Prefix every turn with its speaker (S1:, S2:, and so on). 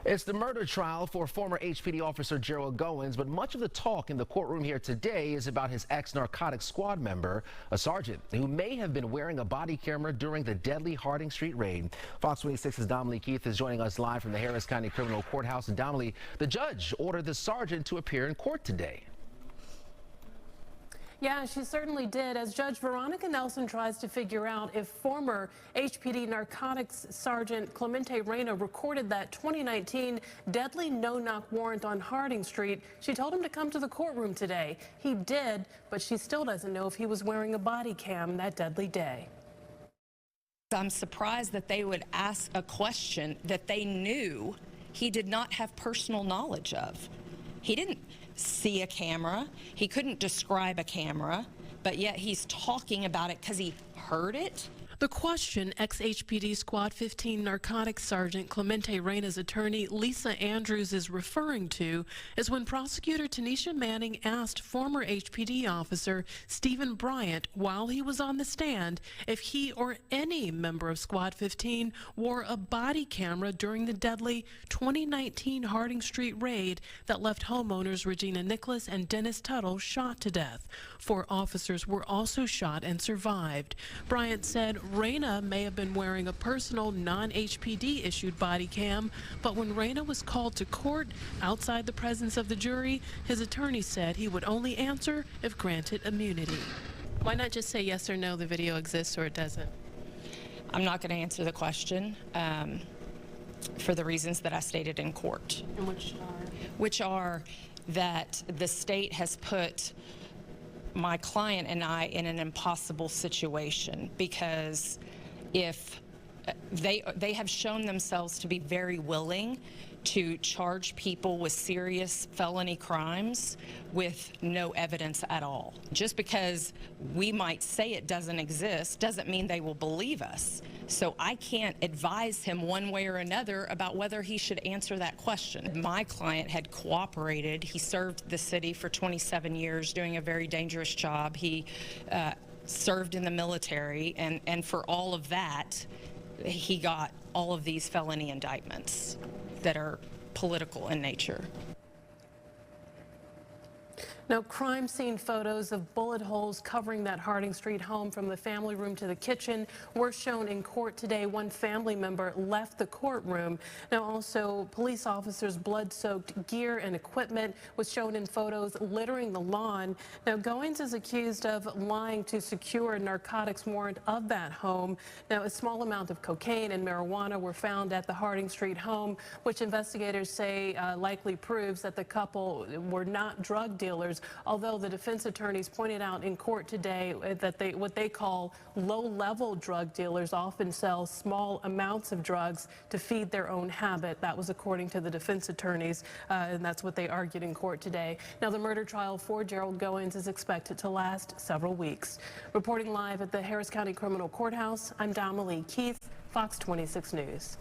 S1: It's the murder trial for former HPD officer Gerald Goins, but much of the talk in the courtroom here today is about his ex-narcotics squad member, a sergeant who may have been wearing a body camera during the deadly Harding Street raid. Fox 26's Damali Keith is joining us live from the Harris County Criminal Courthouse. And Damali, the judge ordered the sergeant to appear in court today.
S2: Yeah, she certainly did, as Judge Veronica Nelson tries to figure out if former HPD narcotics sergeant Clemente Reyna recorded that 2019 deadly no-knock warrant on Harding Street. She told him to come to the courtroom today. He did, but she still doesn't know if he was wearing a body cam that deadly day.
S3: I'm surprised that they would ask a question that they knew he did not have personal knowledge of. He didn't see a camera. He couldn't describe a camera, but yet he's talking about it because he heard it.
S2: The question ex-HPD Squad 15 narcotics sergeant Clemente Reyna's attorney Lisa Andrews is referring to is when prosecutor Tanisha Manning asked former HPD officer Stephen Bryant while he was on the stand if he or any member of Squad 15 wore a body camera during the deadly 2019 Harding Street raid that left homeowners Regina Nicholas and Dennis Tuttle shot to death. 4 officers were also shot and survived. Bryant said Reyna may have been wearing a personal non-HPD issued body cam, but when Reyna was called to court outside the presence of the jury, his attorney said he would only answer if granted immunity. Why not just say yes or no, the video exists or it doesn't?
S3: I'm not going to answer the question for the reasons that I stated in court.
S2: And
S3: which are that the state has put my client and I in an impossible situation, because if they have shown themselves to be very willing to charge people with serious felony crimes with no evidence at all. Just because we might say it doesn't exist doesn't mean they will believe us. So I can't advise him one way or another about whether he should answer that question. My client had cooperated. He served the city for 27 years doing a very dangerous job. He served in the military, and for all of that, he got all of these felony indictments that are political in nature.
S2: Now, crime scene photos of bullet holes covering that Harding Street home from the family room to the kitchen were shown in court today. One family member left the courtroom. Now, also, police officers' blood-soaked gear and equipment was shown in photos littering the lawn. Now, Goins is accused of lying to secure a narcotics warrant of that home. Now, a small amount of cocaine and marijuana were found at the Harding Street home, which investigators say likely proves that the couple were not drug dealers. Although the defense attorneys pointed out in court today that what they call low-level drug dealers often sell small amounts of drugs to feed their own habit. That was according to the defense attorneys, and that's what they argued in court today. Now, the murder trial for Gerald Goins is expected to last several weeks. Reporting live at the Harris County Criminal Courthouse, I'm Damali Keith, Fox 26 News.